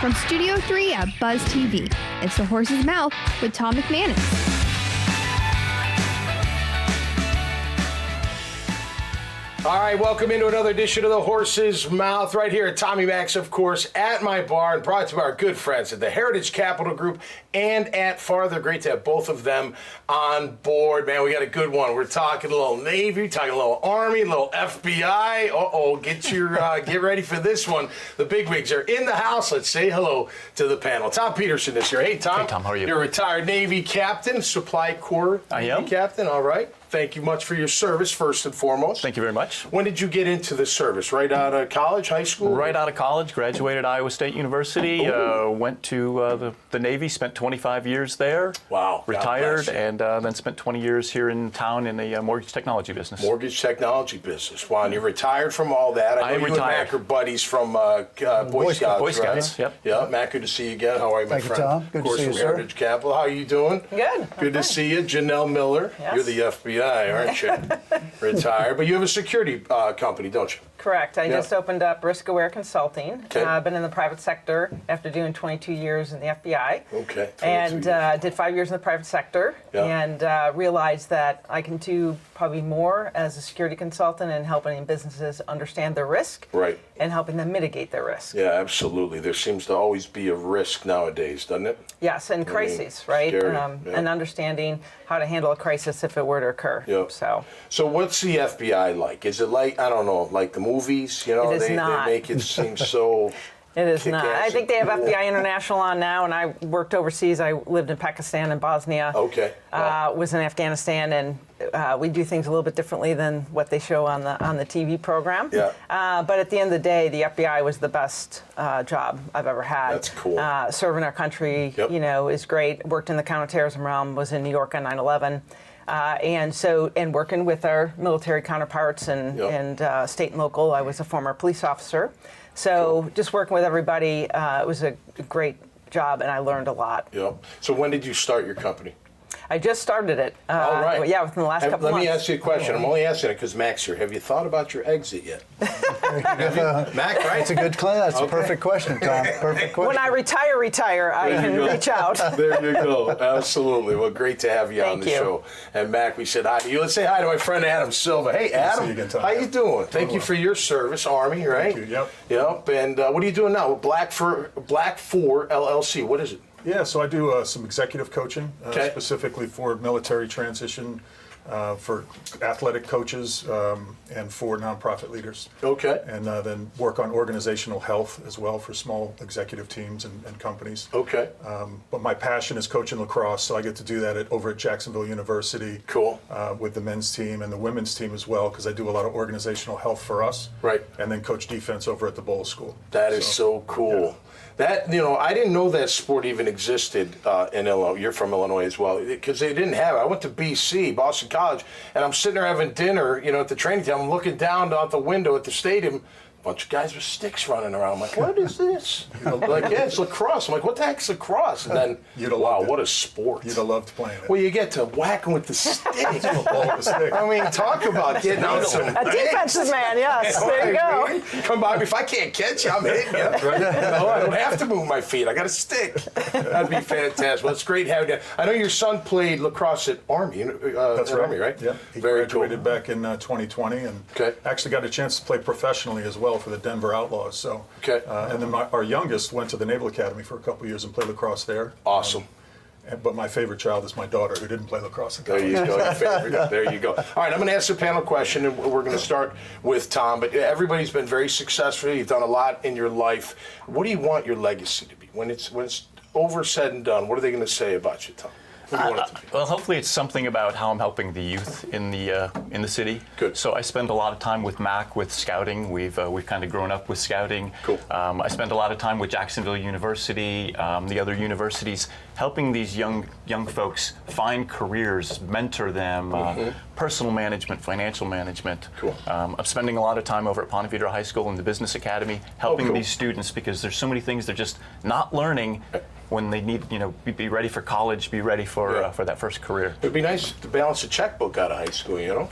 From Studio 3 at Buzz TV, it's The Horse's Mouth with Tom McManus. All right, welcome into another edition of The Horse's Mouth right here at Tommy Mac's, of course, at my bar, and brought to our good friends at the Heritage Capital Group and at Farther. Great to have both of them on board. Man, we got a good one. We're talking a little Navy, talking a little Army, a little FBI. Get ready for this one. The bigwigs are in the house. Let's say hello to the panel. Tom Peterson this year. Hey, Tom. Hey, Tom, how are you? You're a retired Navy captain, Supply Corps Navy captain. All right. Thank you much for your service, first and foremost. Thank you very much. When did you get into the service? Right out of college, high school? Right out of college, graduated Iowa State University, went to the Navy, spent 25 years there. Wow. Retired, and then spent 20 years here in town in the mortgage technology business. Mortgage technology business. Wow, and you're retired from all that. I know you retired. and Mac are buddies from Boy Scouts, Boy Scouts, right? yep. Yeah, Mac, good to see you again. How are you, my friend? Thank you, Tom. Good to see you, from sir. Heritage Capital. How are you doing? Good. Good to see you. Janelle Miller. Yes. You're the FBI, aren't you? Retired. But you have a security company, don't you? Correct. I just opened up Risk Aware Consulting. Okay. I've been in the private sector after doing 22 years in the FBI. Okay. And did 5 years in the private sector and realized that I can do probably more as a security consultant and helping businesses understand their risk and helping them mitigate their risk. Yeah, absolutely. There seems to always be a risk nowadays, doesn't it? Yes, and crises, right? Scary. And understanding how to handle a crisis if it were to occur. Yep. So what's the FBI like? Is it like, I don't know, like the movies? You know, It is they not. make it seem so... It is not. kick-ass I think they have and cool. FBI International on now, and I worked overseas. I lived in Pakistan and Bosnia. Okay. Wow. Was in Afghanistan, and we do things a little bit differently than what they show on the TV program. Yeah. But at the end of the day, the FBI was the best job I've ever had. That's cool. Serving our country, is great. Worked in the counterterrorism realm. Was in New York on 9/11. And working with our military counterparts and state and local. I was a former police officer. So just working with everybody, it was a great job, and I learned a lot. Yeah. So when did you start your company? I just started it. All right. Yeah, within the last couple Let months. me ask you a question. I'm only asking it because Mac's here. Have you thought about your exit yet? Mac, right? That's a good claim. That's a perfect question, Tom. Perfect question. When I retire, I can reach out. There you go. Absolutely. Well, great to have you on the show. And Mac, we said hi to you. Let's say hi to my friend Adam Silva. Hey, Adam. See you again, Tom. How you doing? Thank you for your service, Army, right? Thank you. Yep. And what are you doing now? Black 4 LLC. What is it? Yeah, so I do some executive coaching, Okay. specifically for military transition, for athletic coaches, and for nonprofit leaders. Okay. And then work on organizational health as well for small executive teams and companies. Okay. But my passion is coaching lacrosse, so I get to do that over at Jacksonville University. Cool. With the men's team and the women's team as well, because I do a lot of organizational health for us. Right. And then coach defense over at the Bowl School. That is so cool. Yeah. That, I didn't know that sport even existed in Illinois. You're from Illinois as well, because they didn't have it. I went to BC, Boston College, and I'm sitting there having dinner, at the training camp. I'm looking down out the window at the stadium. Bunch of guys with sticks running around. I'm like, what is this? It's lacrosse. I'm like, what the heck's lacrosse? And then, wow, what a sport. You'd have loved playing it. Well, you get to whacking with the stick. I mean, talk about getting out some... A defensive man, yes. There you go. Come by me. If I can't catch you, I'm hitting you. I don't have to move my feet. I got a stick. That'd be fantastic. Well, it's great having you. I know your son played lacrosse at Army. That's right. Army, right? Yeah. He Very graduated cool. back in 2020 and actually got a chance to play professionally as well for the Denver Outlaws. So, and then our youngest went to the Naval Academy for a couple of years and played lacrosse there. Awesome. But my favorite child is my daughter, who didn't play lacrosse in college. There you go. Your favorite. There you go. All right, I'm going to ask the panel question, and we're going to start with Tom. But everybody's been very successful. You've done a lot in your life. What do you want your legacy to be? When it's over, said and done, what are they going to say about you, Tom? What do you want it to be? Well, hopefully it's something about how I'm helping the youth in the city. Good. So I spend a lot of time with Mac with scouting. We've kind of grown up with scouting. Cool. I spend a lot of time with Jacksonville University, the other universities, helping these young folks find careers, mentor them, personal management, financial management. Cool. I'm spending a lot of time over at Ponte Vedra High School in the Business Academy, helping cool. these students because there's so many things they're just not learning when they need, be ready for college, be ready for that first career. It'd be nice to balance a checkbook out of high school, Spend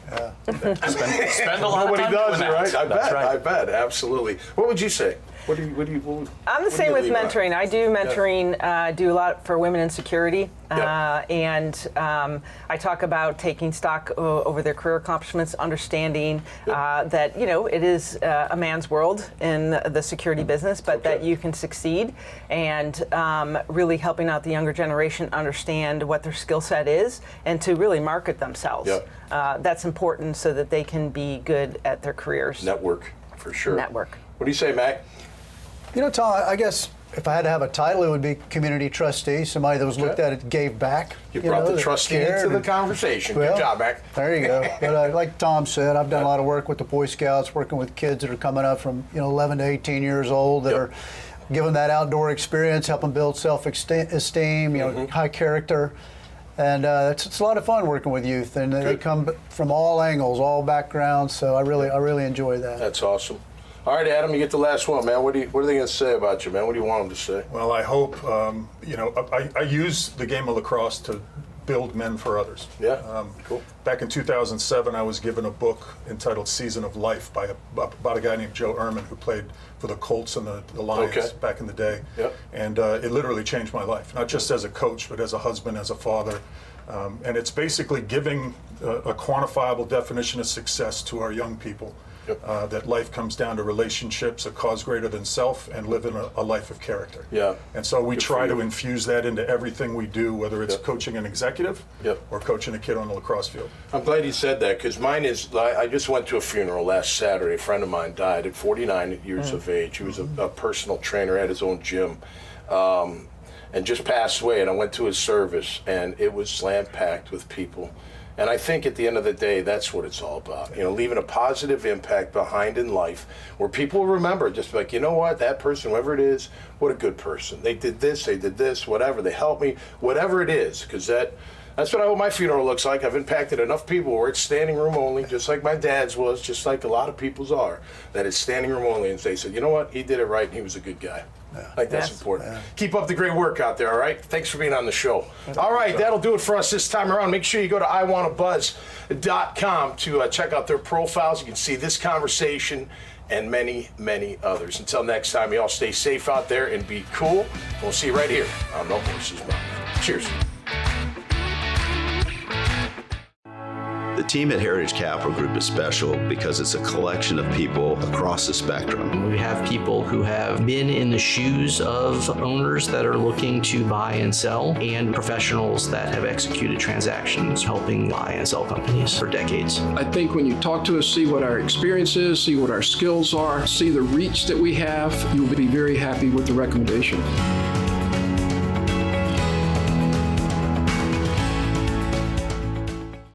a lot Nobody of time does doing it, that. right? That's right. I bet, absolutely. What would you say? I'm the same with mentoring. I do mentoring, do a lot for women in security, and I talk about taking stock over their career accomplishments, understanding that it is a man's world in the security business, but that you can succeed, and really helping out the younger generation understand what their skill set is and to really market themselves. That's important so that they can be good at their careers. Network, for sure. Network. What do you say, Mac? Tom, I guess if I had to have a title, it would be community trustee, somebody that was looked at it, gave back. You brought the trustee into the conversation. Good job, Mac. There you go. But like Tom said, I've done a lot of work with the Boy Scouts, working with kids that are coming up from 11 to 18 years old that are given that outdoor experience, helping build self-esteem, high character. And it's a lot of fun working with youth, and they come from all angles, all backgrounds, so I really enjoy that. That's awesome. All right, Adam, you get the last one, man. What are they going to say about you, man? What do you want them to say? Well, I hope, I use the game of lacrosse to build men for others. Cool. Back in 2007, I was given a book entitled Season of Life about a guy named Joe Ehrman who played for the Colts and the Lions back in the day. And it literally changed my life, not just as a coach, but as a husband, as a father. And it's basically giving a quantifiable definition of success to our young people. That life comes down to relationships, a cause greater than self, and living a life of character. And so we try to infuse that into everything we do, whether it's coaching an executive or coaching a kid on the lacrosse field. I'm glad you said that, because mine is, I just went to a funeral last Saturday. A friend of mine died at 49 years of age. He was a personal trainer, had his own gym, and just passed away. And I went to his service, and it was slam-packed with people. And I think at the end of the day, that's what it's all about. Leaving a positive impact behind in life where people will remember, just like, you know what, that person, whoever it is, what a good person. They did this, whatever, they helped me, whatever it is, because that's what I hope my funeral looks like. I've impacted enough people where it's standing room only, just like my dad's was, just like a lot of people's are, that it's standing room only, and they said, you know what, he did it right and he was a good guy. I think that's important. Keep up the great work out there, all right? Thanks for being on the show. All right, that'll do it for us this time around. Make sure you go to iwantabuzz.com to check out their profiles. You can see this conversation and many, many others. Until next time, you all stay safe out there and be cool. We'll see you right here on The Horse's Mouth. Cheers. The team at Heritage Capital Group is special because it's a collection of people across the spectrum. We have people who have been in the shoes of owners that are looking to buy and sell, and professionals that have executed transactions helping buy and sell companies for decades. I think when you talk to us, see what our experience is, see what our skills are, see the reach that we have, you'll be very happy with the recommendation.